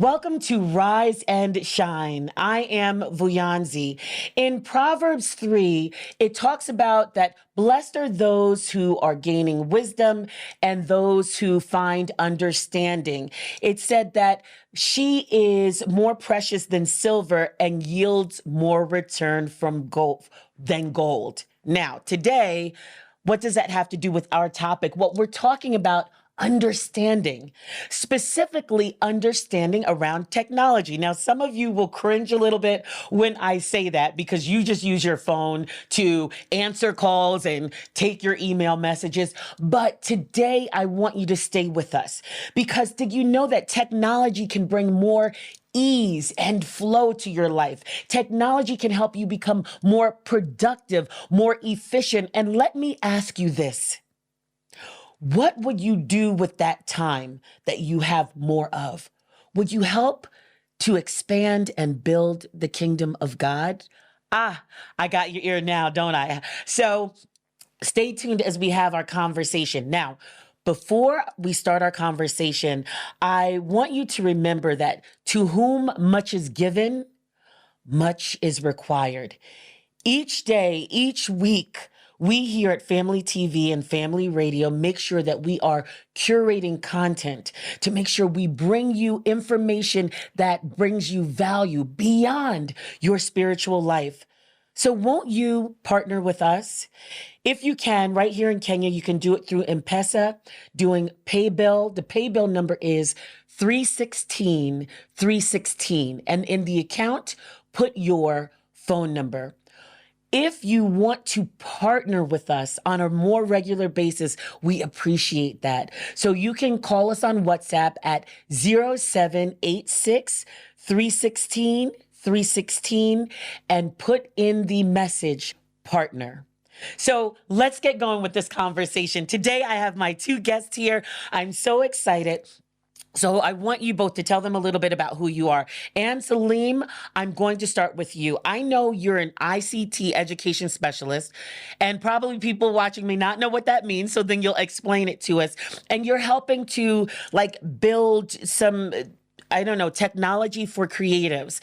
Welcome to Rise and Shine. I am Vuyanzi. In Proverbs 3, it talks about that blessed are those who are gaining wisdom and those who find understanding. It said that she is more precious than silver and yields more return from gold than gold. Now, today, what does that have to do with our topic? Well, we're talking about understanding, specifically understanding around technology. Now, some of you will cringe a little bit when I say that because you just use your phone to answer calls and take your email messages. But today I want you to stay with us because did you know that technology can bring more ease and flow to your life? Technology can help you become more productive, more efficient. And let me ask you this. What would you do with that time that you have more of? Would you help to expand and build the kingdom of God? I got your ear now, don't I? So stay tuned as we have our conversation. Now, before we start our conversation, I want you to remember that to whom much is given, much is required. Each day, each week, we here at Family TV and Family Radio make sure that we are curating content to make sure we bring you information that brings you value beyond your spiritual life. So won't you partner with us? If you can, right here in Kenya, you can do it through M-Pesa, doing PayBill. The PayBill number is 316-316. And in the account, put your phone number. If you want to partner with us on a more regular basis, we appreciate that. So you can call us on WhatsApp at 0786 316 316 and put in the message partner. So let's get going with this conversation. Today, I have my two guests here. I'm so excited. So I want you both to tell them a little bit about who you are. And Salim, I'm going to start with you. I know you're an ICT education specialist, and probably people watching may not know what that means. So then you'll explain it to us. And you're helping to build some, technology for creatives.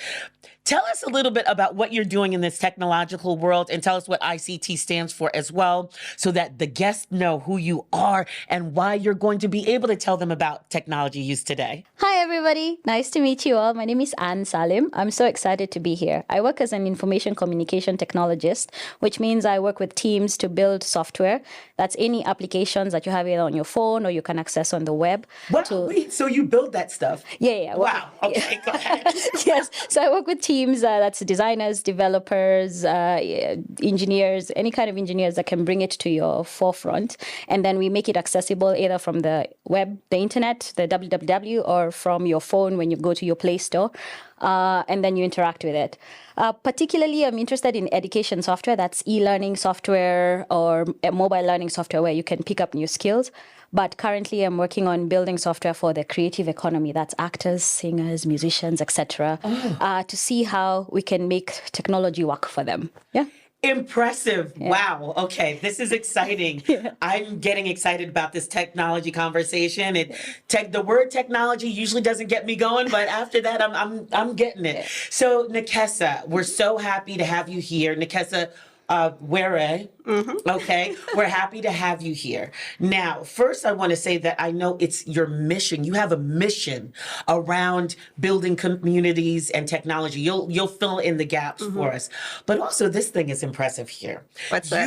Tell us a little bit about what you're doing in this technological world and tell us what ICT stands for as well so that the guests know who you are and why you're going to be able to tell them about technology use today. Hi, everybody. Nice to meet you all. My name is Anne Salim. I'm so excited to be here. I work as an information communication technologist, which means I work with teams to build software. That's any applications that you have either on your phone or you can access on the web. Wow, wait, so you build that stuff? Yeah. Wow, okay, go ahead. Yes, so I work with teams, that's designers, developers, engineers, any kind of engineers that can bring it to your forefront. And then we make it accessible either from the web, the internet, the www, or from your phone when you go to your Play Store. And then you interact with it. Particularly, I'm interested in education software. That's e-learning software or mobile learning software where you can pick up new skills. But currently, I'm working on building software for the creative economy. That's actors, singers, musicians, etc. To see how we can make technology work for them. Yeah. Impressive. Yeah. Wow. Okay. This is exciting. Yeah. I'm getting excited about this technology conversation. The word technology usually doesn't get me going, but after that, I'm getting it. Yeah. So Nekesa, we're so happy to have you here. Nekesa Were. Okay. We're happy to have you here. Now, first, I want to say that I know it's your mission. You have a mission around building communities and technology. You'll fill in the gaps for us. But also, this thing is impressive here. What's that?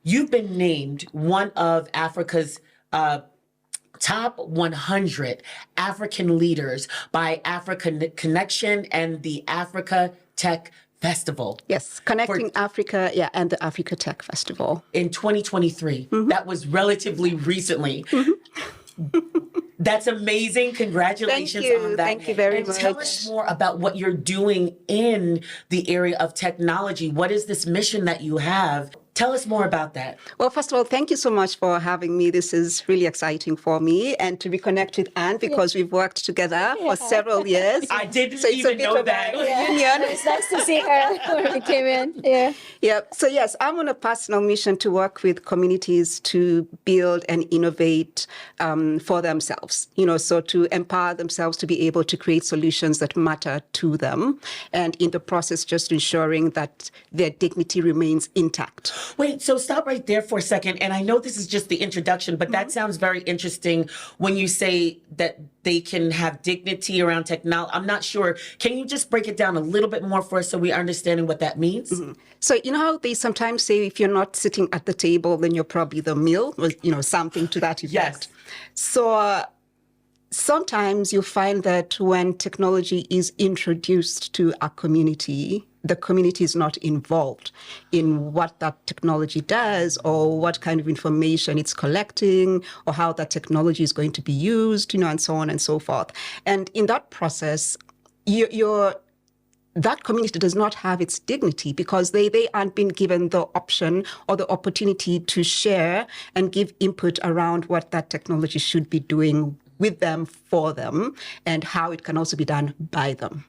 You've been named one of Africa's top 100 African leaders by Africa Connection and the Africa Tech Festival. Yes, Connecting Africa, and the Africa Tech Festival. In 2023. That was relatively recently. That's amazing. Congratulations on that. Thank you very much. Tell us more about what you're doing in the area of technology. What is this mission that you have? Tell us more about that. Well, first of all, thank you so much for having me. This is really exciting for me, and to reconnect with Anne because we've worked together for several years. I didn't So it's a even bit know of a that. reunion. It's nice to see her when we came in. Yeah. Yeah. So yes, I'm on a personal mission to work with communities to build and innovate for themselves. So to empower themselves to be able to create solutions that matter to them, and in the process, just ensuring that their dignity remains intact. Wait, so stop right there for a second. And I know this is just the introduction, but that sounds very interesting when you say that they can have dignity around technology. I'm not sure. Can you just break it down a little bit more for us so we're understanding what that means? So you know how they sometimes say if you're not sitting at the table, then you're probably the meal, or something to that effect. Yes. So sometimes you find that when technology is introduced to a community, the community is not involved in what that technology does or what kind of information it's collecting or how that technology is going to be used, and so on and so forth. And in that process, that community does not have its dignity because they aren't been given the option or the opportunity to share and give input around what that technology should be doing with them, for them, and how it can also be done by them.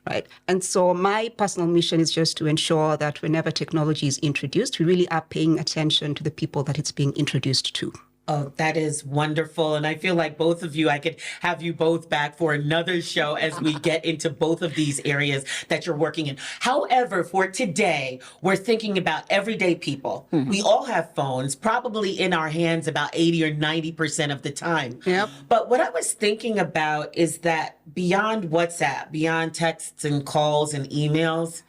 Right. And so my personal mission is just to ensure that whenever technology is introduced, we really are paying attention to the people that it's being introduced to. Oh, that is wonderful. And I feel like both of you, I could have you both back for another show as we get into both of these areas that you're working in. However, for today, we're thinking about everyday people. Mm-hmm. We all have phones, probably in our hands about 80 or 90% of the time. Yep. But what I was thinking about is that beyond WhatsApp, beyond texts and calls and emails,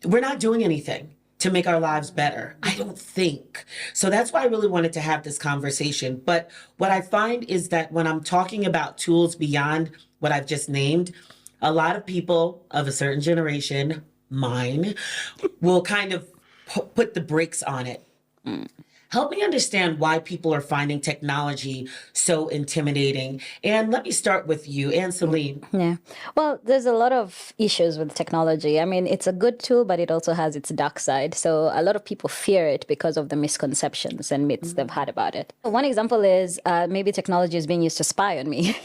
we're not doing anything to make our lives better, I don't think. So that's why I really wanted to have this conversation. But what I find is that when I'm talking about tools beyond what I've just named, a lot of people of a certain generation, mine, will kind of put the brakes on it. Help me understand why people are finding technology so intimidating. And let me start with you, Anne-Celine. Yeah. Well, there's a lot of issues with technology. I mean, it's a good tool, but it also has its dark side. So a lot of people fear it because of the misconceptions and myths they've had about it. One example is maybe technology is being used to spy on me,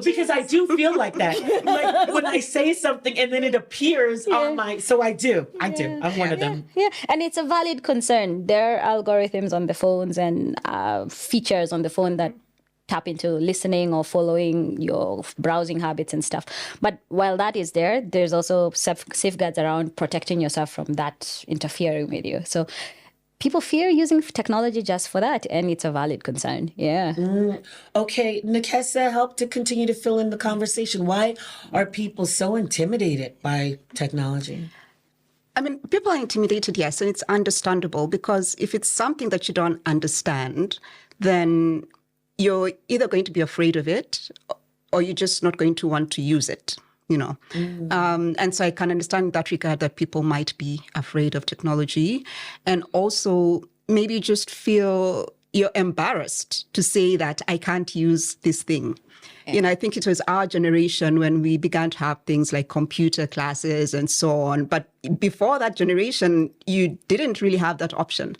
Because I do feel like that. Like when I say something and then it appears on my, so I do. I'm one of them. Yeah, and it's a valid concern. There are algorithms on the phones and features on the phone that tap into listening or following your browsing habits and stuff. But while that is there, there's also safeguards around protecting yourself from that interfering with you. So people fear using technology just for that, and it's a valid concern. Yeah. Okay, Nekesa, help to continue to fill in the conversation. Why are people so intimidated by technology? I mean, people are intimidated, yes, and it's understandable because if it's something that you don't understand, then you're either going to be afraid of it or you're just not going to want to use it. And so I can understand in that regard that people might be afraid of technology and also maybe just feel you're embarrassed to say that I can't use this thing. I think it was our generation when we began to have things like computer classes and so on. But before that generation, you didn't really have that option,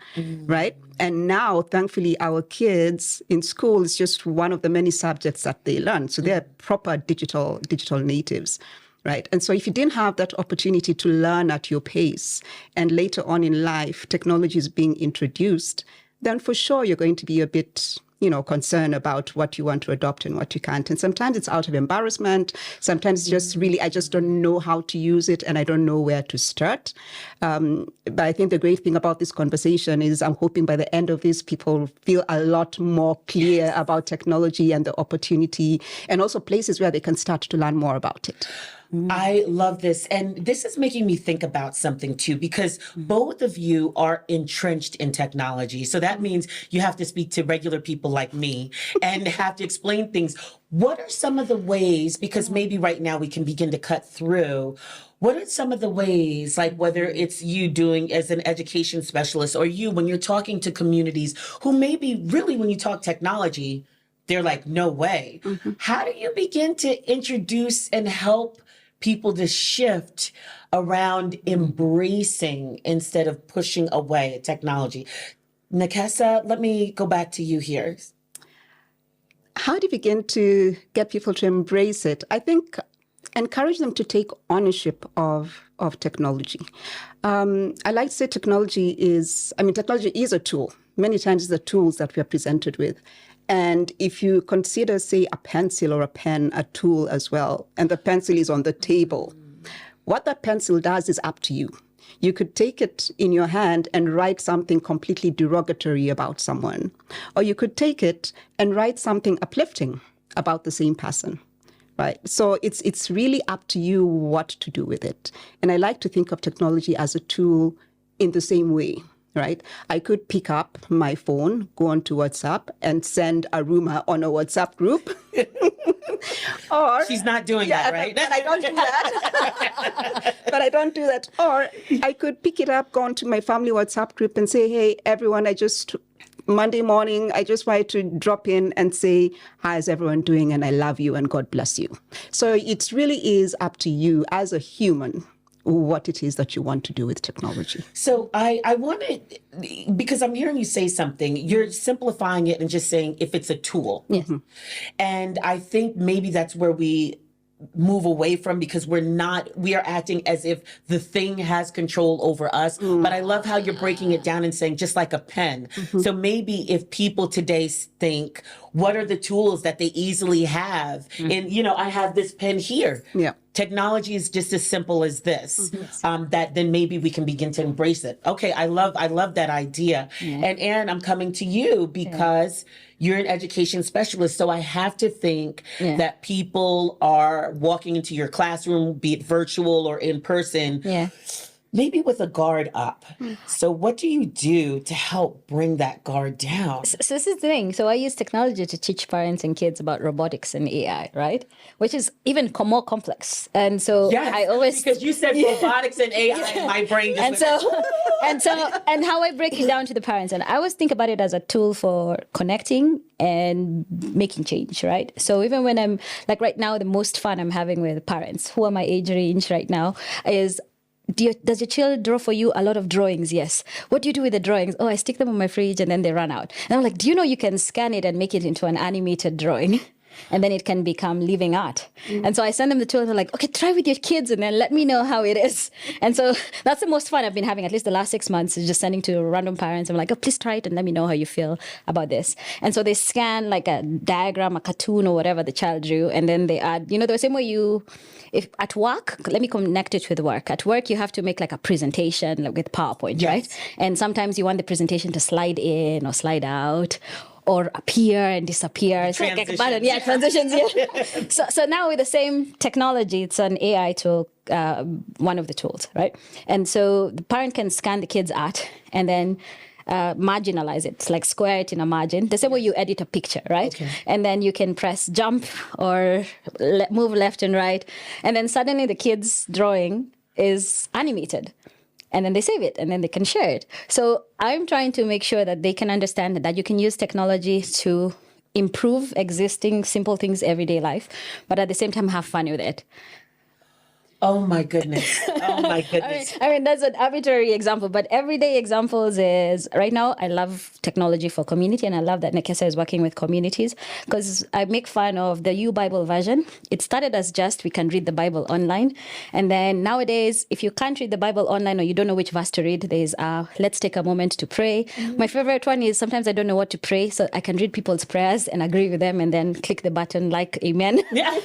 right? And now, thankfully, our kids in school is just one of the many subjects that they learn. So they're proper digital natives, right? And so if you didn't have that opportunity to learn at your pace and later on in life, technology is being introduced, then for sure you're going to be a bit concern about what you want to adopt and what you can't. And sometimes it's out of embarrassment. Sometimes it's just really, I just don't know how to use it and I don't know where to start. But I think the great thing about this conversation is I'm hoping by the end of this, people feel a lot more clear about technology and the opportunity and also places where they can start to learn more about it. I love this. And this is making me think about something too, because both of you are entrenched in technology. So that means you have to speak to regular people like me and have to explain things. What are some of the ways, because maybe right now we can begin to cut through, what are some of the ways, like whether it's you doing as an education specialist or you when you're talking to communities who maybe really when you talk technology, they're like, no way. How do you begin to introduce and help people to shift around embracing instead of pushing away technology. Nekesa, let me go back to you here. How do you begin to get people to embrace it? I think encourage them to take ownership of technology. I like to say technology is a tool. Many times the tools that we are presented with. And if you consider, say, a pencil or a pen a tool as well, and the pencil is on the table, what that pencil does is up to you. You could take it in your hand and write something completely derogatory about someone, or you could take it and write something uplifting about the same person, right? So it's really up to you what to do with it. And I like to think of technology as a tool in the same way, right? I could pick up my phone, go onto WhatsApp, and send a rumor on a WhatsApp group. Or she's not doing that, right? But I don't do that. But I don't do that. Or I could pick it up, go onto my family WhatsApp group and say, hey, everyone, Monday morning, I just wanted to drop in and say, how is everyone doing? And I love you and God bless you. So it really is up to you as a human what it is that you want to do with technology. So I want to, because I'm hearing you say something, you're simplifying it and just saying if it's a tool. Yes. And I think maybe that's where we move away from, because we are acting as if the thing has control over us. But I love how you're breaking it down and saying just like a pen. So maybe if people today think, what are the tools that they easily have? And, I have this pen here. Yeah. Technology is just as simple as this, that then maybe we can begin to embrace it. Okay, I love that idea. And Aaron, I'm coming to you because you're an education specialist. So I have to think that people are walking into your classroom, be it virtual or in person, maybe with a guard up. So what do you do to help bring that guard down? So this is the thing. So I use technology to teach parents and kids about robotics and AI, right? Which is even more complex. And so I always... Because you said robotics and AI, and my brain just and how I break it down to the parents. And I always think about it as a tool for connecting and making change, right? So even when I'm, like right now, the most fun I'm having with parents, who are my age range right now, is... Does your child draw for you? A lot of drawings, yes. What do you do with the drawings? Oh, I stick them on my fridge and then they run out. And I'm like, do you know you can scan it and make it into an animated drawing? And then it can become living art. And so I send them the tool and they're like, okay, try with your kids and then let me know how it is. And so that's the most fun I've been having, at least the last 6 months, is just sending to random parents. I'm like, oh, please try it and let me know how you feel about this. And so they scan like a diagram, a cartoon or whatever the child drew. And then they add, the same way if at work, let me connect it with work. At work, you have to make like a presentation with PowerPoint, right? And sometimes you want the presentation to slide in or slide out, or appear and disappear. It's like a button. Yeah, transitions. Yeah. So now with the same technology, it's an AI tool, one of the tools, right? And so the parent can scan the kid's art and then marginalize it, like square it in a margin, the same way you edit a picture, right? Okay. And then you can press jump or move left and right. And then suddenly the kid's drawing is animated. And then they save it and then they can share it. So I'm trying to make sure that they can understand that you can use technology to improve existing simple things, everyday life, but at the same time have fun with it. Oh my goodness. Oh my goodness. I mean, that's an arbitrary example, but everyday examples is, right now, I love technology for community, and I love that Nekesa is working with communities, because I make fun of the U-Bible version. It started as just we can read the Bible online. And then nowadays, if you can't read the Bible online or you don't know which verse to read, there's let's take a moment to pray. My favorite one is sometimes I don't know what to pray, so I can read people's prayers and agree with them and then click the button like amen. Yeah.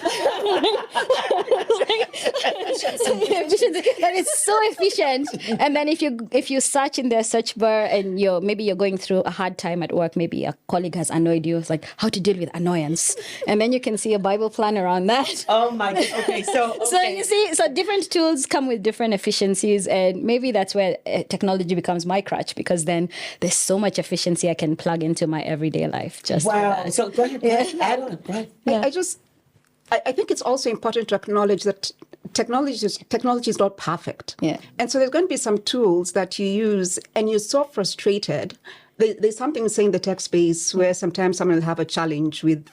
And it's so efficient. And then if you search in the search bar and maybe you're going through a hard time at work, maybe a colleague has annoyed you, it's like how to deal with annoyance, and then you can see a Bible plan around that. Oh my God. Okay, so you see, so different tools come with different efficiencies, and maybe that's where technology becomes my crutch, because then there's so much efficiency I can plug into my everyday life. Wow. So go ahead. Add on. Go ahead. Yeah. I think it's also important to acknowledge that technology is not perfect. Yeah. And so there's going to be some tools that you use and you're so frustrated. There's something saying in the tech space where sometimes someone will have a challenge with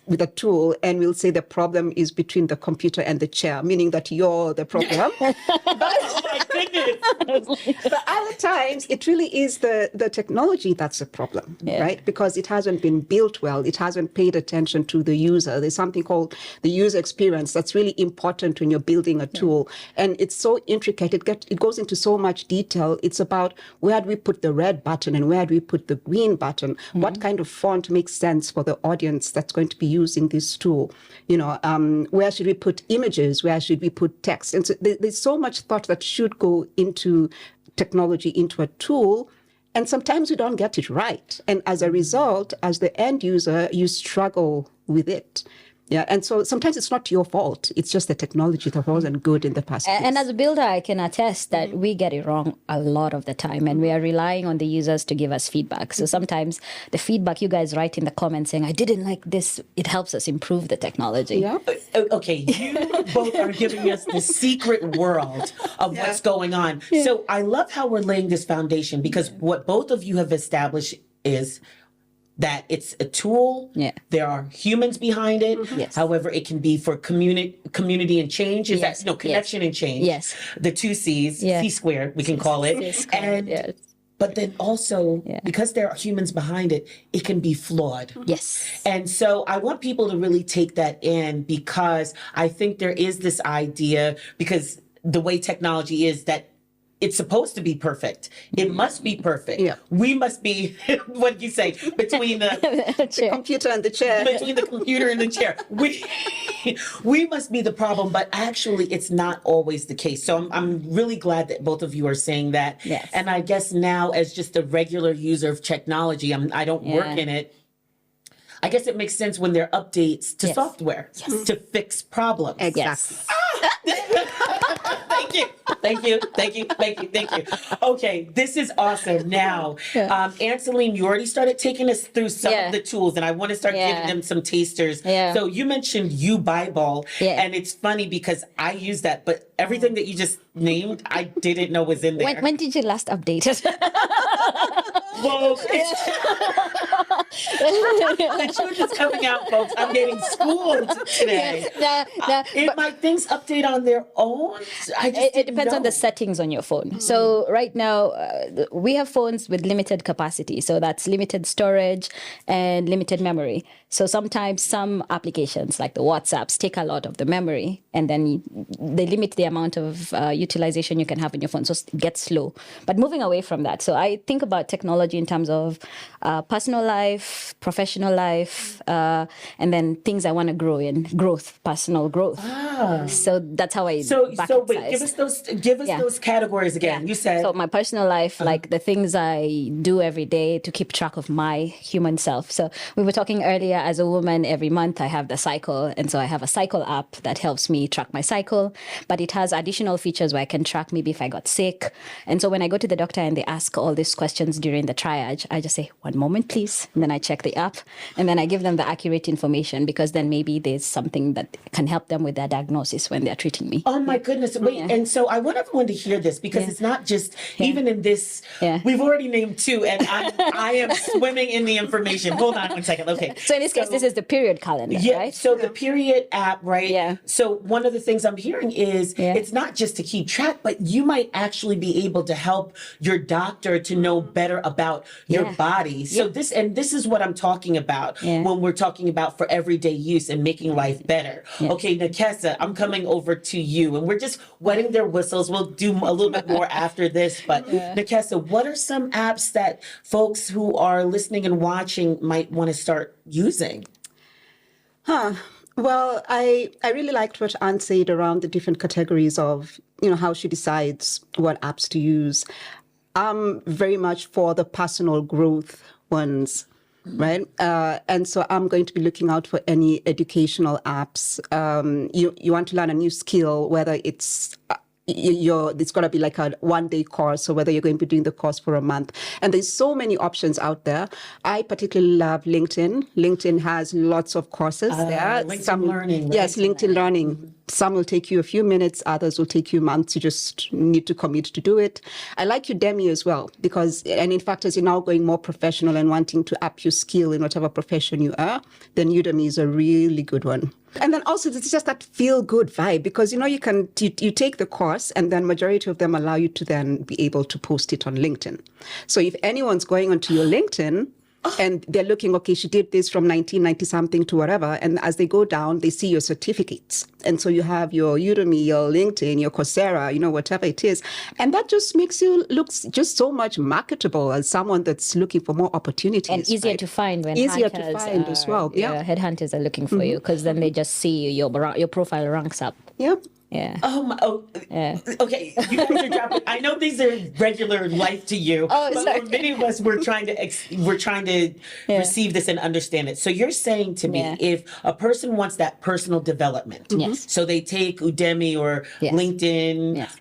with a tool, and we'll say the problem is between the computer and the chair, meaning that you're the problem. Oh my goodness. But other times, it really is the technology that's a problem, right? Because it hasn't been built well. It hasn't paid attention to the user. There's something called the user experience that's really important when you're building a tool. And it's so intricate. It goes into so much detail. It's about where do we put the red button and where do we put the green button? What kind of font makes sense for the audience that's going to be using this tool? You know, where should we put images? Where should we put text? And so there's so much thought that should go into technology, into a tool. And sometimes you don't get it right. And as a result, as the end user, you struggle with it. Yeah, and so sometimes it's not your fault. It's just the technology that wasn't good in the past. And as a builder, I can attest that we get it wrong a lot of the time, and we are relying on the users to give us feedback. So sometimes the feedback you guys write in the comments saying, I didn't like this, it helps us improve the technology. Yeah. Okay, you both are giving us the secret world of what's going on. So I love how we're laying this foundation, because what both of you have established is that it's a tool. Yeah. There are humans behind it. Yes. However, it can be for community and change. Is Yes. that no connection and change? Yes. The two C's, Yeah. C squared, we can call it. And Yes. but then also, because there are humans behind it, it can be flawed. Yes. And so I want people to really take that in, because I think there is this idea, because the way technology is, that it's supposed to be perfect. It must be perfect. Yeah. We must be, what did you say, between the Computer and the chair. between the computer and the chair. We must be the problem, but actually it's not always the case. So I'm really glad that both of you are saying that. Yes. And I guess now, as just a regular user of technology, I don't work in it. I guess it makes sense when there are updates to software to fix problems. Exactly. Thank you. Thank you. Thank you. Thank you. Thank you. Okay, this is awesome. Now, Anseline, you already started taking us through some of the tools, and I want to start giving them some tasters. Yeah. So you mentioned U-Bible, Yeah. and it's funny because I use that, but everything that you just named, I didn't know was in there. When did you last update it? Whoa, the truth is coming out, folks. I'm getting schooled today. My things update on their own? It depends on the settings on your phone. So right now, we have phones with limited capacity. So that's limited storage and limited memory. So sometimes some applications like the WhatsApps take a lot of the memory, and then they limit the amount of utilization you can have in your phone. So it gets slow. But moving away from that, so I think about technology in terms of personal life, professional life, and then things I want to grow in, personal growth. So that's how I So wait, give us those categories again. You said so my personal life, like the things I do every day to keep track of my human self. So we were talking earlier, as a woman, every month I have the cycle. And so I have a cycle app that helps me track my cycle, but it has additional features where I can track maybe if I got sick. And so when I go to the doctor and they ask all these questions during the triage, I just say, 1 moment, please. And then I check the app, and then I give them the accurate information, because then maybe there's something that can help them with their diagnosis when they're treating me. oh my goodness. Wait, and so I want everyone to hear this, because it's not just, even in this, we've already named two, and I am swimming in the information. Hold on 1 second. Okay. So in this case, this is the period calendar, right? So the period app, right? Yeah. So one of the things I'm hearing is it's not just to keep track, but you might actually be able to help your doctor to know better about your body. So this is what I'm talking about when we're talking about for everyday use and making life better. Okay, Nekesa, I'm coming over to you, and we're just wetting their whistles. We'll do a little bit more after this, but Nekesa, what are some apps that folks who are listening and watching might want to start using? Well, I really liked what Anne said around the different categories of, how she decides what apps to use. I'm very much for the personal growth ones, right? And so I'm going to be looking out for any educational apps. You want to learn a new skill, whether it's it's going to be like a 1-day course, or whether you're going to be doing the course for a month. And there's so many options out there. I particularly love LinkedIn. LinkedIn has lots of courses there. LinkedIn Learning, right? Yes, LinkedIn Learning. Some will take you a few minutes, others will take you months. You just need to commit to do it. I like Udemy as well, because, and in fact, as you're now going more professional and wanting to up your skill in whatever profession you are, then Udemy is a really good one. And then also, it's just that feel-good vibe, because, you know, you take the course, and then majority of them allow you to then be able to post it on LinkedIn. So if anyone's going onto your LinkedIn, and they're looking, okay, she did this from 1990 something to whatever. And as they go down, they see your certificates. And so you have your Udemy, your LinkedIn, your Coursera, you know, whatever it is. And that just makes you look just so much marketable as someone that's looking for more opportunities. And easier to find when easier hunters to find as well. Yeah. headhunters are looking for you, because then they just see your profile ranks up. Yeah. Yeah. Okay. You guys are dropping. I know these are regular life to you, but sorry. for many of us, we're trying to receive this and understand it. So you're saying to me, if a person wants that personal development, Yes. so they take Udemy or Yes. LinkedIn. Yes.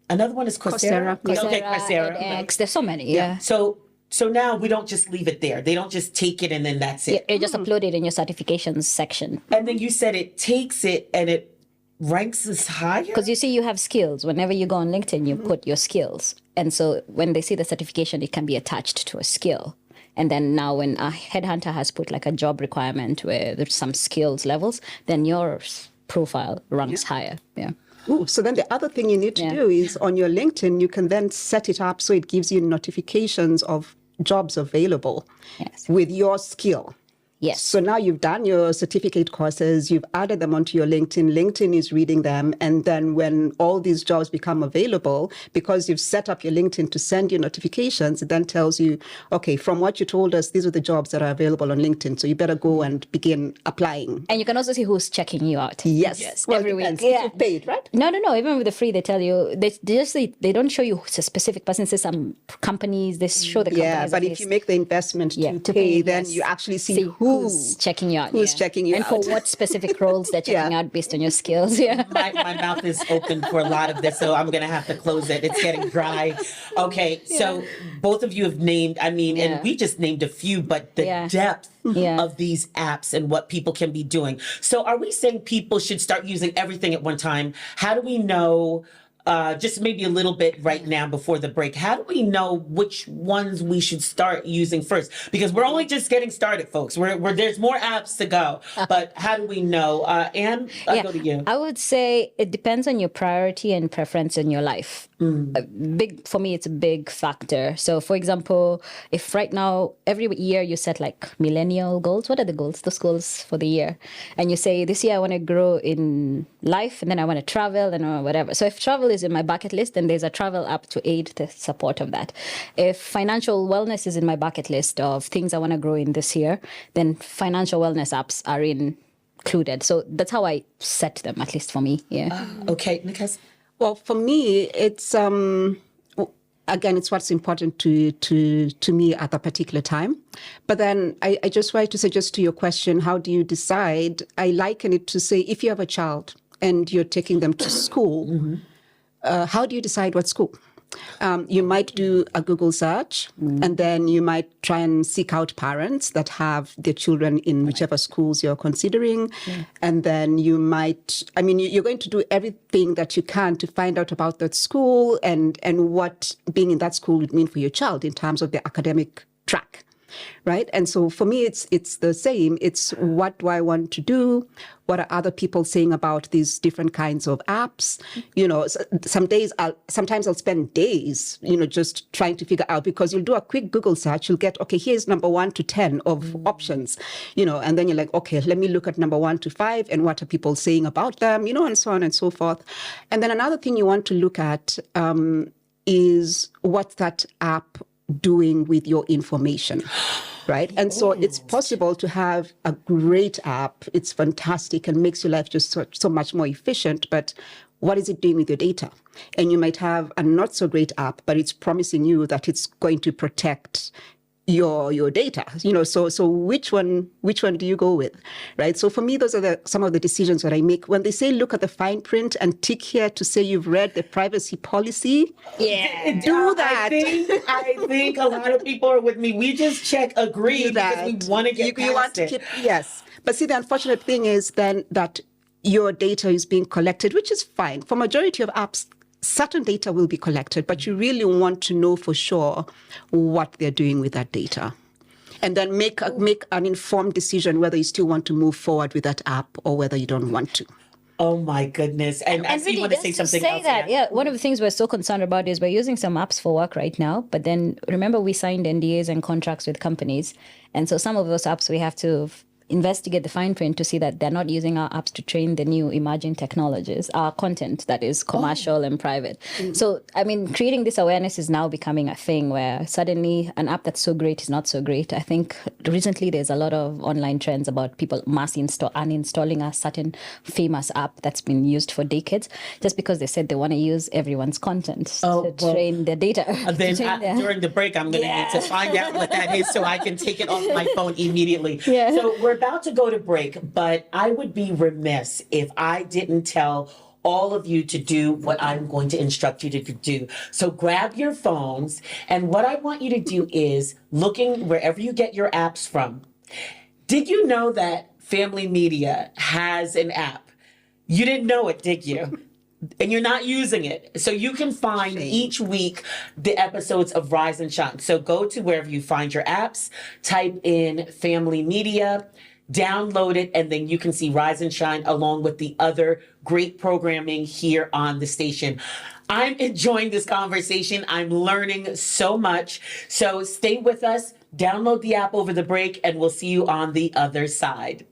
Another one is Coursera. Coursera. Okay, Coursera. edX, there's so many. Yeah. So now we don't just leave it there. They don't just take it and then that's it. You just upload it in your certifications section. And then you said it takes it and it ranks as higher? Because you see, you have skills. Whenever you go on LinkedIn, you put your skills. And so when they see the certification, it can be attached to a skill. And then now when a headhunter has put like a job requirement where there's some skills levels, then your profile ranks higher. Yeah. Ooh, so then the other thing you need to do is on your LinkedIn, you can then set it up so it gives you notifications of jobs available with your skill. Yes. So now you've done your certificate courses, you've added them onto your LinkedIn. LinkedIn is reading them. And then when all these jobs become available, because you've set up your LinkedIn to send you notifications, it then tells you, okay, from what you told us, these are the jobs that are available on LinkedIn. So you better go and begin applying. And you can also see who's checking you out. Yes. Well, every week. depends. If you're paid, right? No. Even with the free, they tell you, they don't show you a specific person. Say some companies, they show the companies. Yeah, but if you make the investment to pay, then you actually see who's checking you out. Who's checking you and out. for what specific roles they're checking out based on your skills. Yeah. My mouth is open for a lot of this, so I'm going to have to close it. It's getting dry. Okay, so both of you have named, and we just named a few, but the depth of these apps and what people can be doing. So are we saying people should start using everything at one time? How do we know, just maybe a little bit right now before the break, how do we know which ones we should start using first? Because we're only just getting started, folks. There's more apps to go, but how do we know? Anne, I'll go to you. I would say it depends on your priority and preference in your life. For me, it's a big factor. So, for example, if right now, every year you set like millennial goals, what are the goals? Those goals for the year. And you say, this year I want to grow in life, and then I want to travel and whatever. So if travel is in my bucket list, then there's a travel app to aid the support of that. If financial wellness is in my bucket list of things I want to grow in this year, then financial wellness apps are included. So that's how I set them, at least for me. Yeah. Okay, Nikas? Well, for me, it's again, it's what's important to me at that particular time. But then I just wanted to suggest to your question, how do you decide? I liken it to say, if you have a child and you're taking them to school, how do you decide what school? You might do a Google search, and then you might try and seek out parents that have their children in whichever schools you're considering. And then you might, you're going to do everything that you can to find out about that school and what being in that school would mean for your child in terms of the academic track. Right. And so for me, it's the same. It's what do I want to do? What are other people saying about these different kinds of apps? You know, sometimes I'll spend days, just trying to figure out, because you'll do a quick Google search. You'll get, okay, here's number 1 to 10 of options, and then you're like, okay, let me look at number 1 to 5 and what are people saying about them, and so on and so forth. And then another thing you want to look at is what's that app doing with your information, right? And so it's possible to have a great app. It's fantastic and makes your life just so much more efficient. But what is it doing with your data? And you might have a not so great app, but it's promising you that it's going to protect your data, so which one do you go with, right? So for me, those are some of the decisions that I make. When they say look at the fine print and tick here to say you've read the privacy policy, do that. I think a lot of people are with me. We just check agree because we want to get past it. Yes. But see, the unfortunate thing is then that your data is being collected, which is fine. For majority of apps, certain data will be collected, but you really want to know for sure what they're doing with that data. And then make an informed decision whether you still want to move forward with that app or whether you don't want to. Oh my goodness. And I see really, you want to say something else. One of the things we're so concerned about is we're using some apps for work right now, but then remember we signed NDAs and contracts with companies. And so some of those apps we have to investigate the fine print to see that they're not using our apps to train the new emerging technologies, our content that is commercial and private. So, I mean, creating this awareness is now becoming a thing where suddenly an app that's so great is not so great. I think recently there's a lot of online trends about people uninstalling a certain famous app that's been used for decades just because they said they want to use everyone's content to train their data. Then during the break, I'm going to need to find out what that is so I can take it off my phone immediately. Yeah. So we're about to go to break, but I would be remiss if I didn't tell all of you to do what I'm going to instruct you to do. So grab your phones, and what I want you to do is looking wherever you get your apps from. Did you know that Family Media has an app? You didn't know it, did you? And you're not using it. So you can find each week the episodes of Rise and Shine. So go to wherever you find your apps, type in Family Media, download it, and then you can see Rise and Shine along with the other great programming here on the station. I'm enjoying this conversation. I'm learning so much. So stay with us, download the app over the break, and we'll see you on the other side.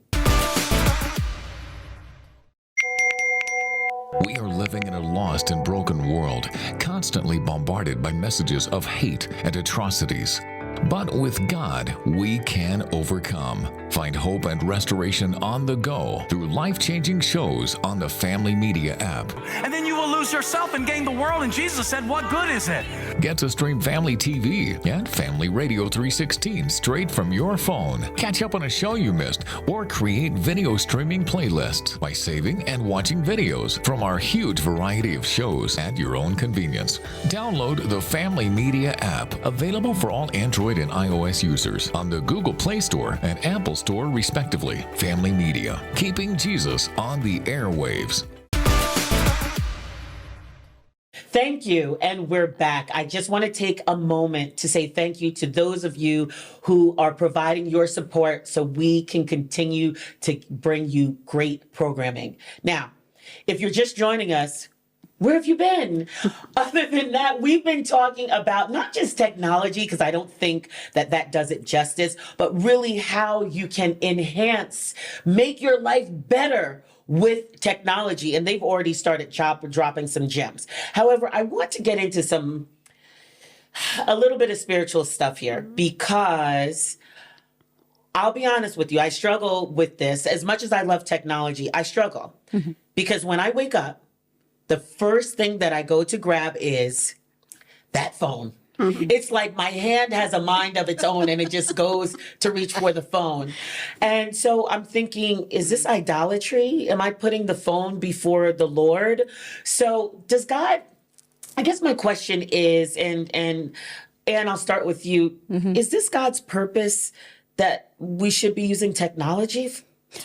We are living in a lost and broken world, constantly bombarded by messages of hate and atrocities. But with God, we can overcome. Find hope and restoration on the go through life-changing shows on the Family Media app. And then you will lose yourself and gain the world. And Jesus said, what good is it? Get to stream Family TV and Family Radio 316 straight from your phone. Catch up on a show you missed or create video streaming playlists by saving and watching videos from our huge variety of shows at your own convenience. Download the Family Media app, available for all Android and iOS users on the Google Play Store and Apple Store respectively. Family Media, keeping Jesus on the airwaves. Thank you. And we're back. I just want to take a moment to say thank you to those of you who are providing your support so we can continue to bring you great programming. Now, if you're just joining us, where have you been? Other than that, we've been talking about not just technology, because I don't think that does it justice, but really how you can enhance, make your life better with technology. And they've already started dropping some gems. However, I want to get into a little bit of spiritual stuff here, because I'll be honest with you, I struggle with this. As much as I love technology, I struggle. Because when I wake up, the first thing that I go to grab is that phone. It's like my hand has a mind of its own and it just goes to reach for the phone. And so I'm thinking, is this idolatry? Am I putting the phone before the Lord? So does God, I guess my question is, and I'll start with you, is this God's purpose that we should be using technology?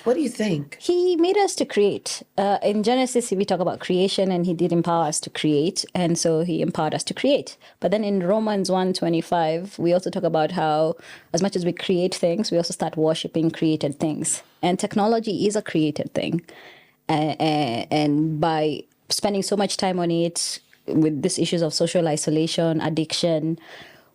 What do you think? He made us to create. In Genesis, we talk about creation, and he did empower us to create. And so he empowered us to create. But then in Romans 1:25, we also talk about how as much as we create things, we also start worshiping created things. And technology is a created thing. And by spending so much time on it with these issues of social isolation, addiction,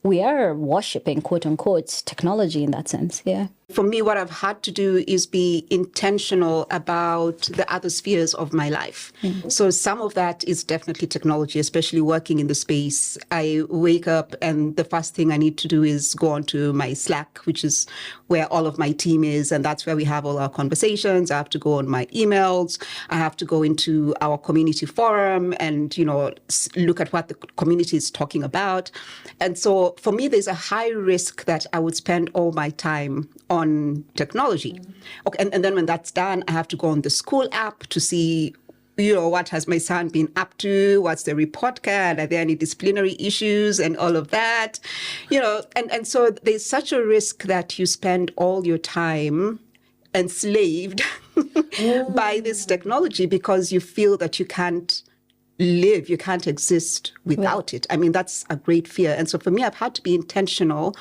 we are worshiping, quote unquote, technology in that sense. Yeah. For me, what I've had to do is be intentional about the other spheres of my life. So some of that is definitely technology, especially working in the space. I wake up and the first thing I need to do is go onto my Slack, which is where all of my team is. And that's where we have all our conversations. I have to go on my emails. I have to go into our community forum and, look at what the community is talking about. And so for me, there's a high risk that I would spend all my time on technology. Okay, and then when that's done, I have to go on the school app to see, what has my son been up to? What's the report card? Are there any disciplinary issues and all of that? And so there's such a risk that you spend all your time enslaved by this technology because you feel that you can't live, you can't exist without it. I mean, that's a great fear. And so for me, I've had to be intentional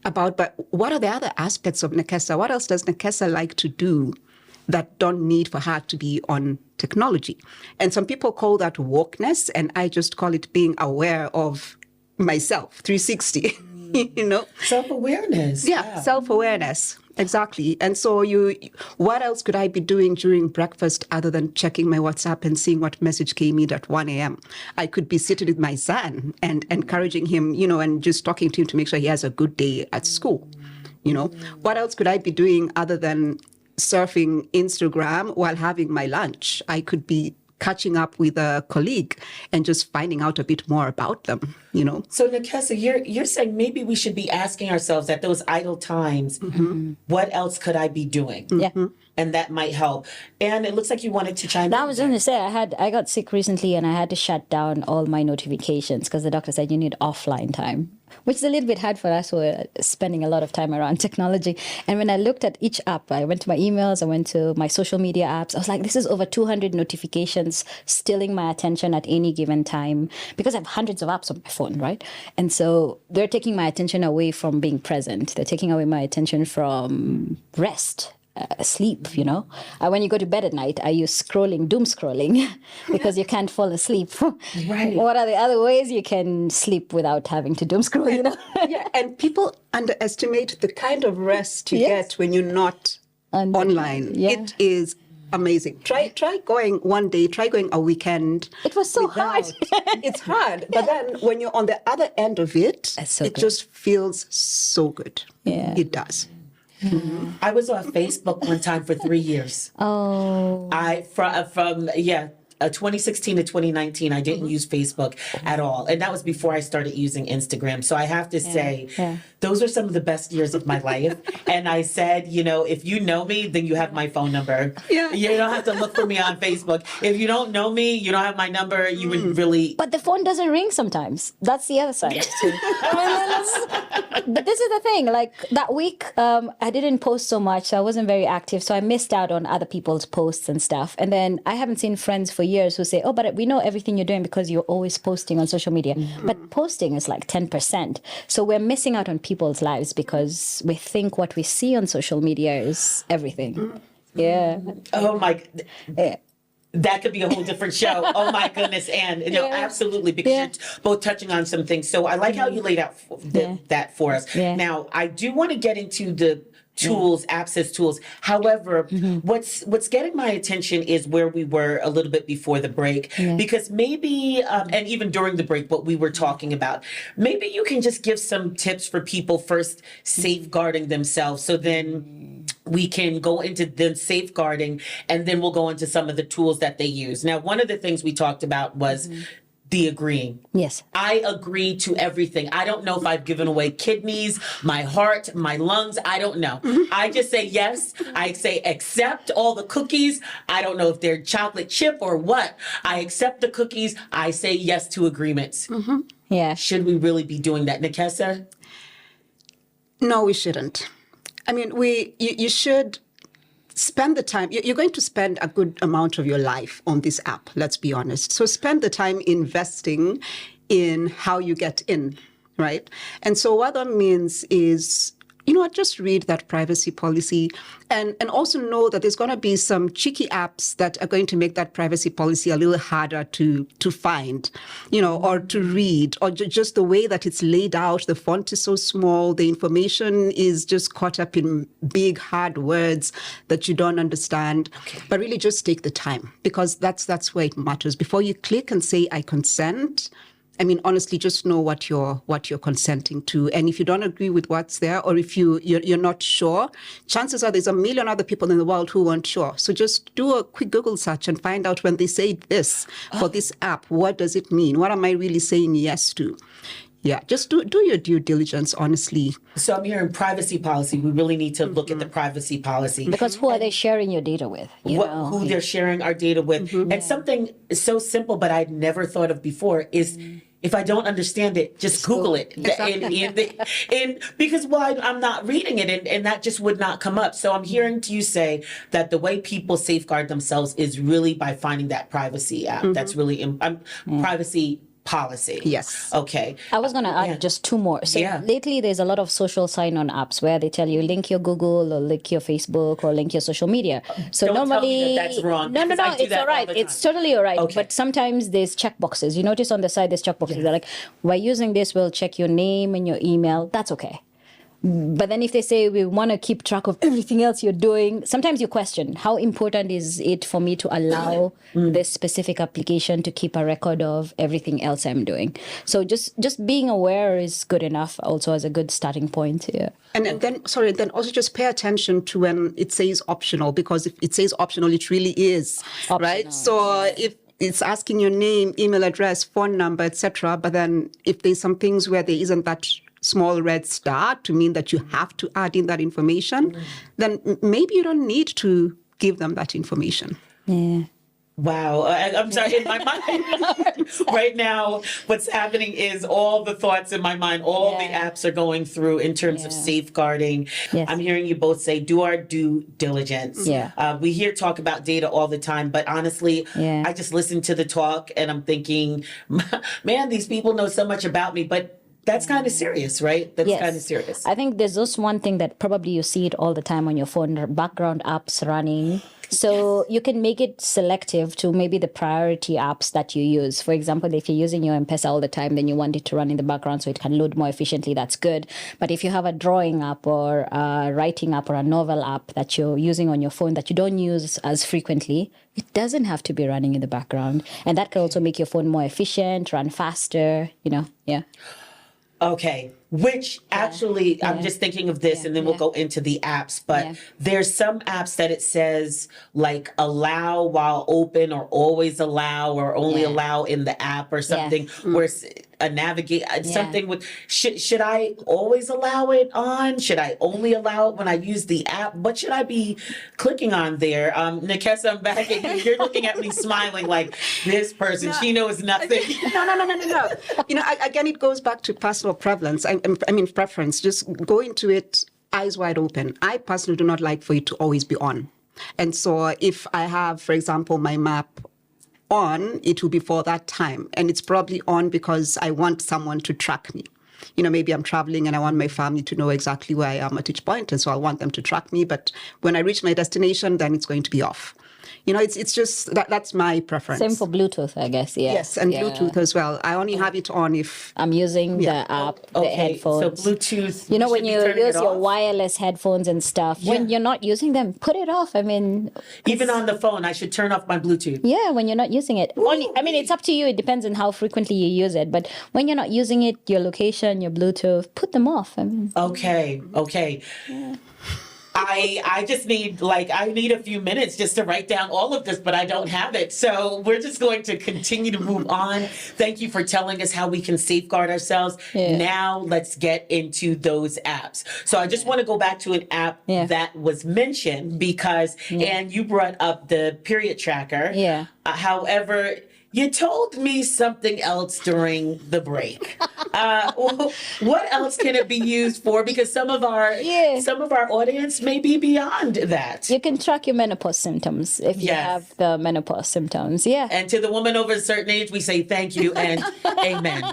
about, but what are the other aspects of Nekesa? What else does Nekesa like to do that don't need for her to be on technology? And some people call that wokeness, and I just call it being aware of myself, 360, Self-awareness. Yeah, self-awareness. Exactly. And so what else could I be doing during breakfast other than checking my WhatsApp and seeing what message came in at 1 a.m.? I could be sitting with my son and encouraging him, and just talking to him to make sure he has a good day at school. What else could I be doing other than surfing Instagram while having my lunch? I could be catching up with a colleague and just finding out a bit more about them, So Nekesa, you're saying maybe we should be asking ourselves at those idle times, what else could I be doing? Yeah. And that might help. And it looks like you wanted to chime in. I was going to say, I got sick recently and I had to shut down all my notifications because the doctor said you need offline time, which is a little bit hard for us who are spending a lot of time around technology. And when I looked at each app, I went to my emails, I went to my social media apps. I was like, this is over 200 notifications stealing my attention at any given time because I have hundreds of apps on my phone, right? And so they're taking my attention away from being present. They're taking away my attention from rest. Sleep, when you go to bed at night, are you doom scrolling because you can't fall asleep? Right. What are the other ways you can sleep without having to doom scroll, Yeah, and people underestimate the kind of rest you Yes. get when you're not online. Yeah. It is amazing. Try going one day, try going a weekend. It was so hard. It's hard, but then when you're on the other end of it, That's so it good. just feels so good. Yeah. It does. I was on Facebook one time for 3 years. Oh. From 2016 to 2019, I didn't use Facebook at all. And that was before I started using Instagram. So I have to say, those are some of the best years of my life. And I said, if you know me, then you have my phone number. Yeah. You don't have to look for me on Facebook. If you don't know me, you don't have my number, you would really... But the phone doesn't ring sometimes. That's the other side too. But this is the thing. Like that week, I didn't post so much, so I wasn't very active. So I missed out on other people's posts and stuff. And then I haven't seen friends for years who say, "Oh, but we know everything you're doing because you're always posting on social media." But posting is like 10%. So we're missing out on people's lives because we think what we see on social media is everything. Yeah. Oh my... Yeah. That could be a whole different show. Oh my goodness, Anne. Absolutely, because you're both touching on some things. So I like how you laid out that for us. Yeah. Now, I do want to get into the tools, apps as tools. However, what's getting my attention is where we were a little bit before the break, because maybe, and even during the break, what we were talking about, maybe you can just give some tips for people first safeguarding themselves. So then we can go into them safeguarding, and then we'll go into some of the tools that they use. Now, one of the things we talked about was the agreeing. Yes. I agree to everything. I don't know if I've given away kidneys, my heart, my lungs. I don't know. I just say yes. I say accept all the cookies. I don't know if they're chocolate chip or what. I accept the cookies. I say yes to agreements. Yeah. Should we really be doing that, Nekesa? No, we shouldn't. I mean, you should spend the time. You're going to spend a good amount of your life on this app, let's be honest. So spend the time investing in how you get in, right? And so what that means is you know what, just read that privacy policy and also know that there's going to be some cheeky apps that are going to make that privacy policy a little harder to find, you know, or to read, or just the way that it's laid out. The font is so small, the information is just caught up in big, hard words that you don't understand. But really just take the time, because that's where it matters. Before you click and say, I consent, I mean, honestly, just know what you're consenting to. And if you don't agree with what's there, or if you're not sure, chances are there's a million other people in the world who aren't sure. So just do a quick Google search and find out, when they say this for this app, what does it mean? What am I really saying yes to? Yeah, just do your due diligence, honestly. So I'm hearing privacy policy. We really need to look at the privacy policy. Because who are they sharing your data with? Who they're sharing our data with. And something so simple, but I'd never thought of before is, if I don't understand it, just Google it. And because, well, I'm not reading it, and that just would not come up. So I'm hearing you say that the way people safeguard themselves is really by finding that privacy app. That's really privacy policy. Yes. Okay. I was going to add just two more. So lately there's a lot of social sign-on apps where they tell you link your Google or link your Facebook or link your social media. So Don't normally tell me that that's wrong. No, because I do it's that all right. all the It's time. totally all right. Okay. But sometimes there's checkboxes. You notice on the side there's checkboxes. They're like, by using this, we'll check your name and your email. That's okay. But then if they say we want to keep track of everything else you're doing, sometimes you question, how important is it for me to allow this specific application to keep a record of everything else I'm doing? So just being aware is good enough also as a good starting point. Yeah. And then also just pay attention to when it says optional, because if it says optional, it really is, right? So if it's asking your name, email address, phone number, etc., but then if there's some things where there isn't that small red star to mean that you have to add in that information, then maybe you don't need to give them that information. Yeah. Wow. I'm sorry, in my mind right now, what's happening is all the thoughts in my mind, all the apps are going through in terms of safeguarding. Yes. I'm hearing you both say, do our due diligence. Yeah. We hear talk about data all the time, but honestly, I just listen to the talk and I'm thinking, man, these people know so much about me, but that's kind of serious, right? That's kind of serious. I think there's just one thing that probably you see it all the time on your phone, background apps running. So you can make it selective to maybe the priority apps that you use. For example, if you're using your M-Pesa all the time, then you want it to run in the background so it can load more efficiently. That's good. But if you have a drawing app or a writing app or a novel app that you're using on your phone that you don't use as frequently, it doesn't have to be running in the background. And that can also make your phone more efficient, run faster, yeah. Okay, which actually, I'm just thinking of this and then we'll go into the apps, but there's some apps that it says like allow while open or always allow or only allow in the app or something where it's a navigate, something with, should I always allow it on? Should I only allow it when I use the app? What should I be clicking on there? Nikesa, I'm back at you. You're looking at me smiling like this person, she knows nothing. No. You know, again, it goes back to personal prevalence. I mean, preference. Just go into it eyes wide open. I personally do not like for it to always be on. And so if I have, for example, my map on, it will be for that time. And it's probably on because I want someone to track me. You know, maybe I'm traveling and I want my family to know exactly where I am at each point. And so I want them to track me. But when I reach my destination, then it's going to be off. You know, it's just that's my preference. Same for Bluetooth, I guess. Yeah. Yes, and Bluetooth as well. I only have it on if I'm using the app, the headphones. So Bluetooth. You know, when should be you turning use it your off. wireless headphones and stuff, when you're not using them, put it off. I mean, Even on the phone, I should turn off my Bluetooth. yeah, when you're not using it. Only, I mean, it's up to you. It depends on how frequently you use it. But when you're not using it, your location, your Bluetooth, put them off. I mean, Okay. I just need I need a few minutes just to write down all of this, but I don't have it. So we're just going to continue to move on. Thank you for telling us how we can safeguard ourselves. Yeah. Now let's get into those apps. So I just want to go back to an app that was mentioned because, and you brought up the period tracker. Yeah. However, you told me something else during the break. What else can it be used for? Because some of our audience may be beyond that. you can track your menopause symptoms if you have the menopause symptoms. Yeah. And to the woman over a certain age, we say thank you and amen.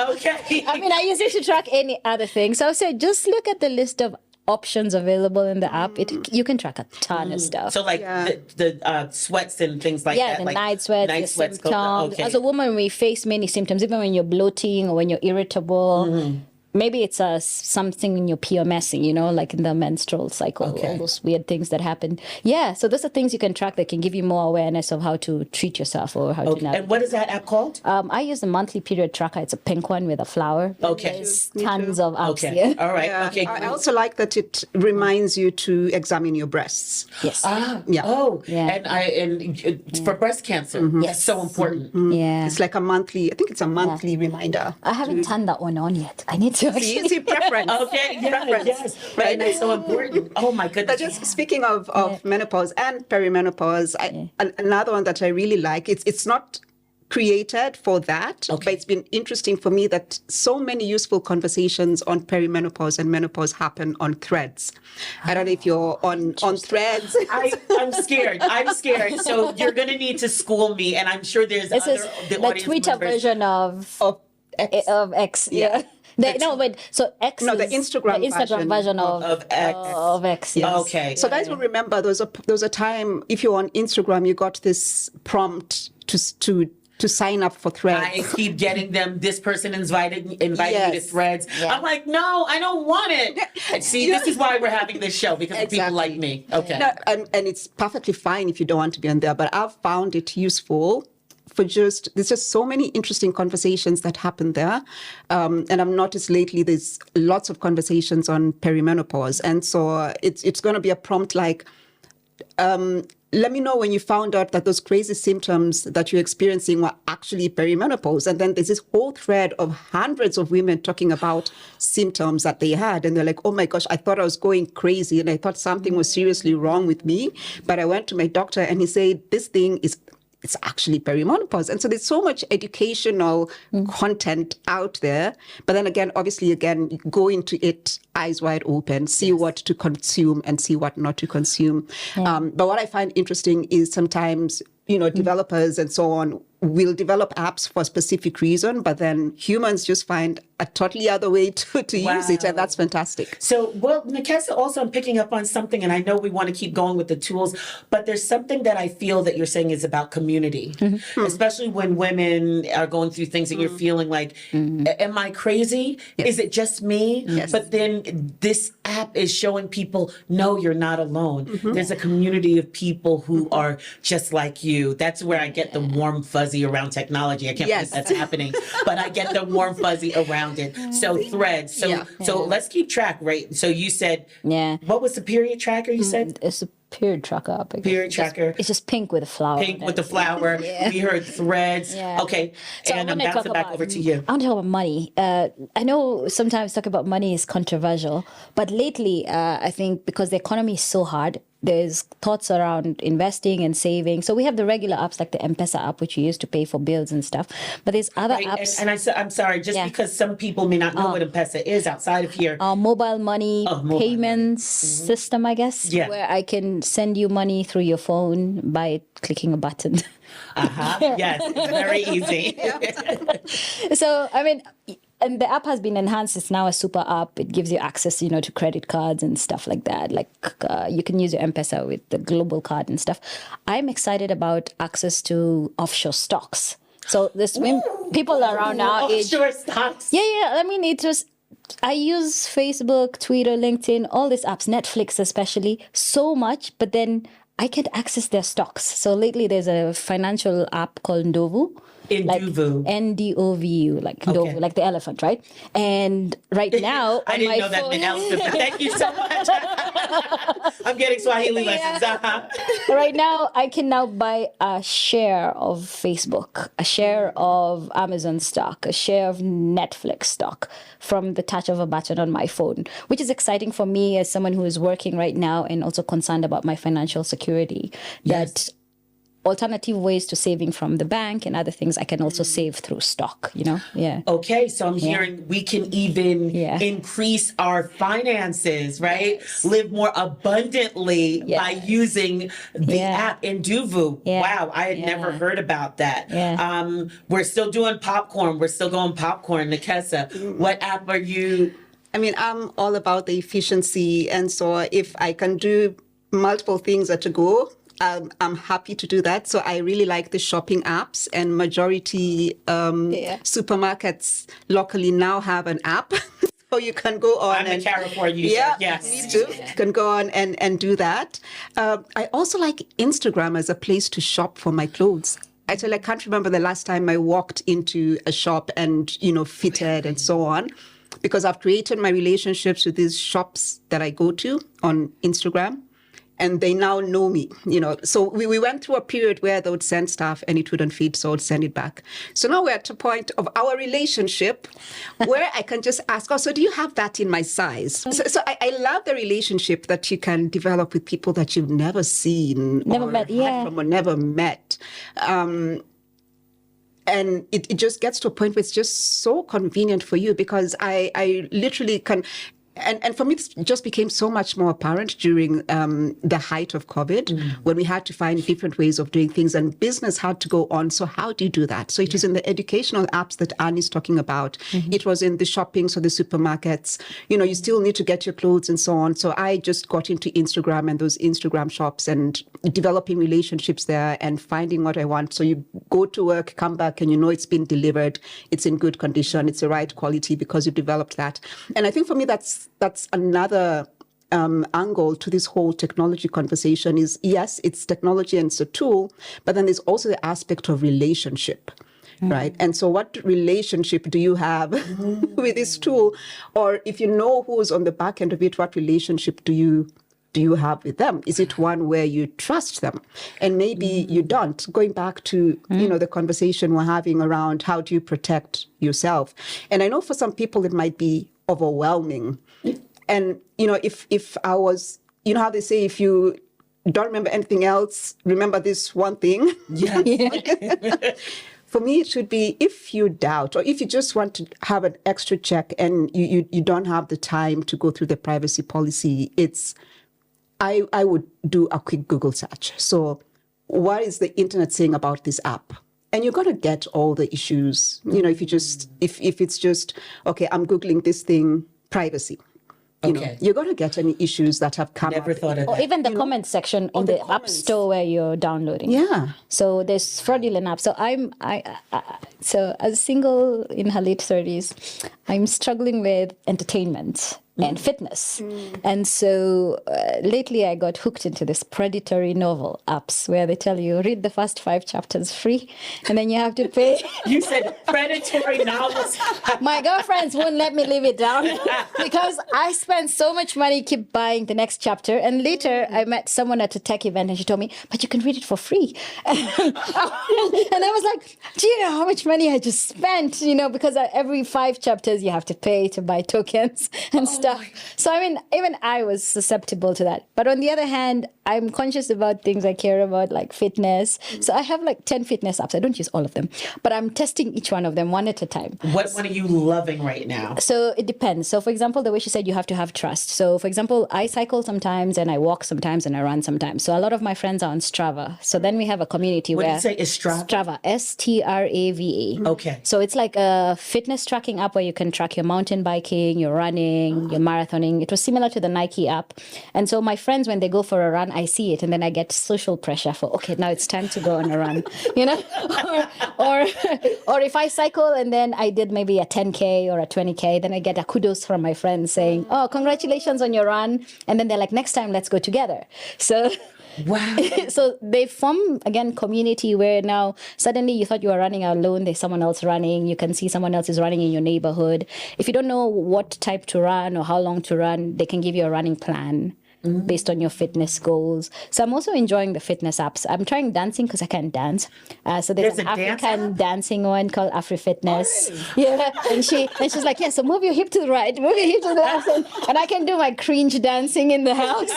Okay. I mean, I use it to track any other thing. So I said, just look at the list of options available in the app, you can track a ton of stuff. So like the sweats and things like Yeah, that. the like night sweats, night the sweats. symptoms. Okay. As a woman, we face many symptoms, even when you're bloating or when you're irritable. Maybe it's something in your PMSing, like in the menstrual cycle, all those weird things that happen. Yeah, so those are things you can track that can give you more awareness of how to treat yourself or how to navigate. And what is that app called? I use the monthly period tracker. It's a pink one with a flower. Okay. There's Me tons too. of apps. Okay. Yeah. All right. Yeah. Okay. I also like that it reminds you to examine your breasts. Yes. Yeah. Oh, Yeah. and for breast cancer, that's so important. Yeah. It's like I think it's a monthly reminder. I haven't turned that one on yet. I need to actually. Easy preference. Okay. Preference. Yes. Right. That's so important. Oh my But goodness. just speaking of menopause and perimenopause, another one that I really like, it's not created for that, but it's been interesting for me that so many useful conversations on perimenopause and menopause happen on Threads. I don't know if you're on Threads. I'm scared. I'm scared. So you're going to need to school me, and I'm sure there's This is the the audience Twitter members. version of X. X. Yeah. So X No, the is Instagram version of X. Of X. Yes. Okay. So guys will remember there was a time, if you're on Instagram, you got this prompt to sign up for Threads. I keep getting them. This person invited me to Yes. Threads. Yeah. I'm like, no, I don't want it. And see, this is why we're having this show, because of people like me. Okay. No, and it's perfectly fine if you don't want to be on there, but I've found it useful for there's just so many interesting conversations that happen there. And I've noticed lately there's lots of conversations on perimenopause. And so it's going to be a prompt like, let me know when you found out that those crazy symptoms that you're experiencing were actually perimenopause. And then there's this whole thread of hundreds of women talking about symptoms that they had. And they're like, oh my gosh, I thought I was going crazy and I thought something was seriously wrong with me. But I went to my doctor and he said, this thing it's actually perimenopause. And so there's so much educational content out there. But then again, obviously, go into it eyes wide open, see what to consume and see what not to consume. But what I find interesting is sometimes, developers and so on will develop apps for a specific reason, but then humans just find a totally other way to use it. And that's fantastic. So, well, Nikesa, also I'm picking up on something, and I know we want to keep going with the tools, but there's something that I feel that you're saying is about community, especially when women are going through things and you're feeling like, am I crazy? Yes. Is it just me? Yes. But then this app is showing people, no, you're not alone. There's a community of people who are just like you. That's where I get the warm fuzzy around technology. I can't believe that's happening, but I get the warm fuzzy around it. So Threads. So let's keep track, right? So you said, what was the period tracker you said? It's a period tracker. Period tracker. It's just pink with a flower. Pink with the flower. We heard Threads. Okay. So and I I'm wanna bouncing talk back about- over to you. I want to talk about money. I know sometimes talking about money is controversial, but lately, I think because the economy is so hard, there's thoughts around investing and saving. So we have the regular apps like the M-Pesa app, which you use to pay for bills and stuff. But there's other apps. And I'm sorry, just because some people may not know what M-Pesa is outside of here. Mobile money payments system, I guess, where I can send you money through your phone by clicking a button. Yes, it's very easy. So, I mean, and the app has been enhanced. It's now a super app. It gives you access, to credit cards and stuff like that. Like you can use your M-Pesa with the global card and stuff. I'm excited about access to offshore stocks. So there's people around our age. Offshore stocks. Yeah. I mean, I use Facebook, Twitter, LinkedIn, all these apps, Netflix especially, so much, but then I can't access their stocks. So lately there's a financial app called Ndovu. Ndovu. Ndovu, like Ndovu, like the elephant, right? And right now, I on didn't my know that phone, meant elephant, but thank you so much. I'm getting Swahili lessons. Right now, I can now buy a share of Facebook, a share of Amazon stock, a share of Netflix stock from the touch of a button on my phone, which is exciting for me as someone who is working right now and also concerned about my financial security. That alternative ways to saving from the bank and other things I can also save through stock, Okay, so I'm hearing we can even increase our finances, right? Yes. Live more abundantly by using the app Ndovu. Wow, I had never heard about that. We're still doing popcorn. We're still going popcorn. Nikesa, what app are you I mean, I'm all about the efficiency. And so if I can do multiple things at a go, I'm happy to do that. So I really like the shopping apps, and majority supermarkets locally now have an app. So you can go on I'm and a Carrefour user. yeah, Yes. me too. You can go on and do that. I also like Instagram as a place to shop for my clothes. Actually, I can't remember the last time I walked into a shop and, fitted and so on, because I've created my relationships with these shops that I go to on Instagram. And they now know me, So we went through a period where they would send stuff and it wouldn't fit, so I would send it back. So now we're at a point of our relationship where I can just ask, so do you have that in my size? So I love the relationship that you can develop with people that you've never seen, Never or met, heard yeah. from or never met. And it just gets to a point where it's just so convenient for you, because I literally can. And for me, this just became so much more apparent during the height of COVID, when we had to find different ways of doing things and business had to go on. So how do you do that? So it is in the educational apps that Annie's talking about. It was in the shopping, so the supermarkets. You still need to get your clothes and so on. So I just got into Instagram and those Instagram shops and developing relationships there and finding what I want. So you go to work, come back, and it's been delivered. It's in good condition. It's the right quality because you've developed that. And I think for me, that's another angle to this whole technology conversation is, yes, it's technology and it's a tool, but then there's also the aspect of relationship, right? And so what relationship do you have with this tool? Or if you know who's on the back end of it, what relationship do you have with them? Is it one where you trust them? And maybe you don't. Going back to, the conversation we're having around how do you protect yourself? And I know for some people it might be overwhelming. And, if I was, how they say, if you don't remember anything else, remember this one thing. Yes. For me, it should be, if you doubt, or if you just want to have an extra check and you don't have the time to go through the privacy policy, I would do a quick Google search. So what is the internet saying about this app? And you're going to get all the issues, if it's just, okay, I'm Googling this thing, privacy. You're going to get any issues that have come Never up. thought of Or that. even the comment section in the App comments. Store where you're downloading. Yeah. So there's fraudulent apps. So so as single in her late 30s, I'm struggling with entertainment and fitness. And so lately I got hooked into this predatory novel apps where they tell you read the first 5 chapters free and then you have to pay. You said predatory novels. My girlfriends wouldn't let me live it down because I spent so much money keep buying the next chapter. And later I met someone at a tech event and she told me, but you can read it for free. And I was like, do you know how much money I just spent? Because every 5 chapters you have to pay to buy tokens and stuff. So, even I was susceptible to that. But on the other hand, I'm conscious about things I care about, like fitness. So I have like 10 fitness apps. I don't use all of them, but I'm testing each one of them one at a time. What one are you loving right now? So it depends. So for example, the way she said, you have to have trust. So for example, I cycle sometimes and I walk sometimes and I run sometimes. So a lot of my friends are on Strava. So then we have a community What where... did you say? Is Strava? Strava, Strava. Okay. So it's like a fitness tracking app where you can track your mountain biking, your running, your marathoning. It was similar to the Nike app. And so my friends, when they go for a run, I see it and then I get social pressure for, okay, now it's time to go on a run, or if I cycle and then I did maybe a 10K or a 20K, then I get a kudos from my friends saying, oh, congratulations on your run. And then they're like, next time, let's go together. So... Wow. So they form, again, community where now suddenly you thought you were running alone, there's someone else running. You can see someone else is running in your neighborhood. If you don't know what type to run or how long to run, they can give you a running plan based on your fitness goals. So I'm also enjoying the fitness apps. I'm trying dancing because I can't dance. So there's an a dance African app? dancing one called AfriFitness. Yeah, and she's like, yeah, so move your hip to the right, move your hip to the left, and I can do my cringe dancing in the house.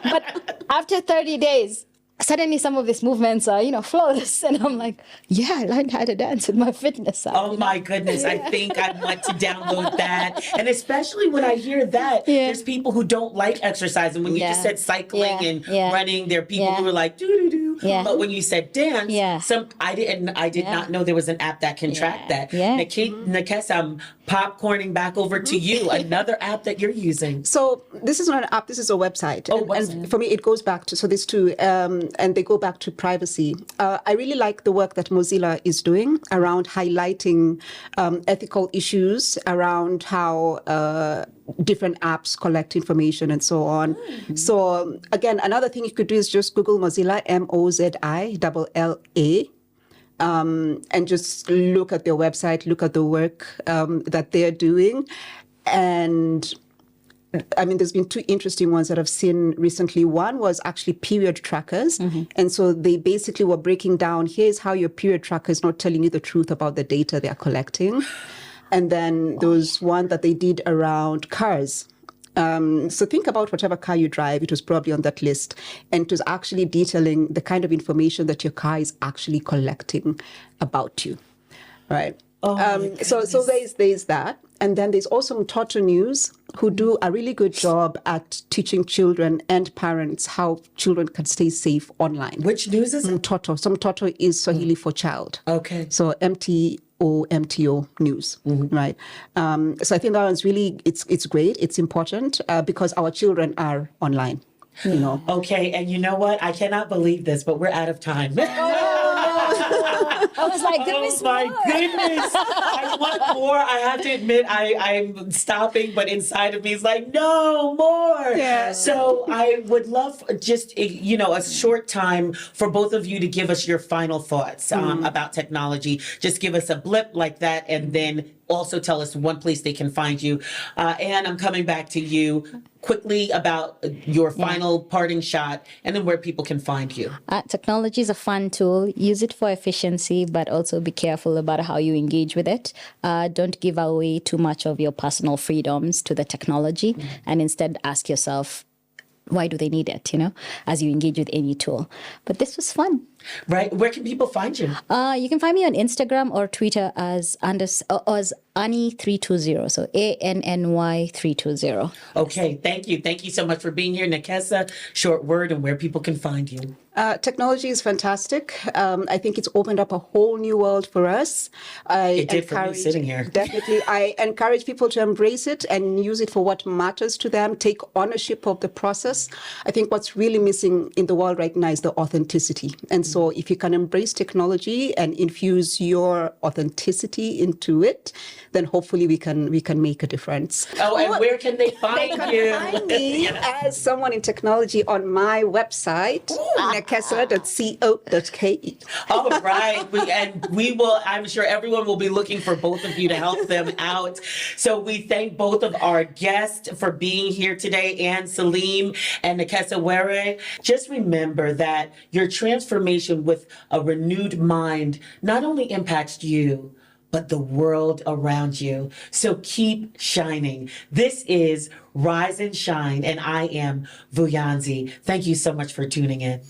But after 30 days, suddenly some of these movements are, flawless. And I'm like, yeah, I learned how to dance with my fitness app. Oh my goodness, I think I want to download that. And especially when I hear that, there's people who don't like exercise. And when you just said cycling and running, there are people who are like, doo-doo-doo. But when you said dance, I did not know there was an app that can track that. Nekesa, I'm popcorning back over to you, another app that you're using. So this is not an app, this is a website. And for me, it goes back to, so there's two, and they go back to privacy. I really like the work that Mozilla is doing around highlighting ethical issues around how different apps collect information and so on. So again, another thing you could do is just Google Mozilla, MOZILLA. And just look at their website, look at the work that they're doing. And I mean, there's been two interesting ones that I've seen recently. One was actually period trackers. And so they basically were breaking down, here's how your period tracker is not telling you the truth about the data they're collecting. And then there was one that they did around cars. So think about whatever car you drive, it was probably on that list. And it was actually detailing the kind of information that your car is actually collecting about you, right? So there's that. And then there's also Mtoto News, who do a really good job at teaching children and parents how children can stay safe online. Which news is it? Mtoto. So Mtoto is Swahili for child. Okay. So MTO News, right? So I think that one's really, it's great. It's important because our children are online, Okay, and you know what? I cannot believe this, but we're out of time. I was like, oh my goodness. I want more. I have to admit, I'm stopping, but inside of me is like, no, more. Yeah. So I would love just, a short time for both of you to give us your final thoughts about technology. Just give us a blip like that, and then also tell us one place they can find you. And I'm coming back to you quickly about your final parting shot, and then where people can find you. Technology is a fun tool. Use it for efficiency, but also be careful about how you engage with it. Don't give away too much of your personal freedoms to the technology, and instead ask yourself, why do they need it, as you engage with any tool. But this was fun. Right. Where can people find you? You can find me on Instagram or Twitter as Anny320. So ANNY320. Okay. Thank you. Thank you so much for being here. Nekesa, short word and where people can find you. Technology is fantastic. I think it's opened up a whole new world for us. It did for me sitting here. Definitely. I encourage people to embrace it and use it for what matters to them. Take ownership of the process. I think what's really missing in the world right now is the authenticity. And so if you can embrace technology and infuse your authenticity into it, then hopefully we can make a difference. Oh, and where can they find you? Find me as someone in technology on my website, nekesa.co.ke. All right. I'm sure everyone will be looking for both of you to help them out. So we thank both of our guests for being here today, Anne Salim and Nekesa Were. Just remember that your transformation with a renewed mind not only impacts you, but the world around you. So keep shining. This is Rise and Shine, and I am Vuyanzi. Thank you so much for tuning in.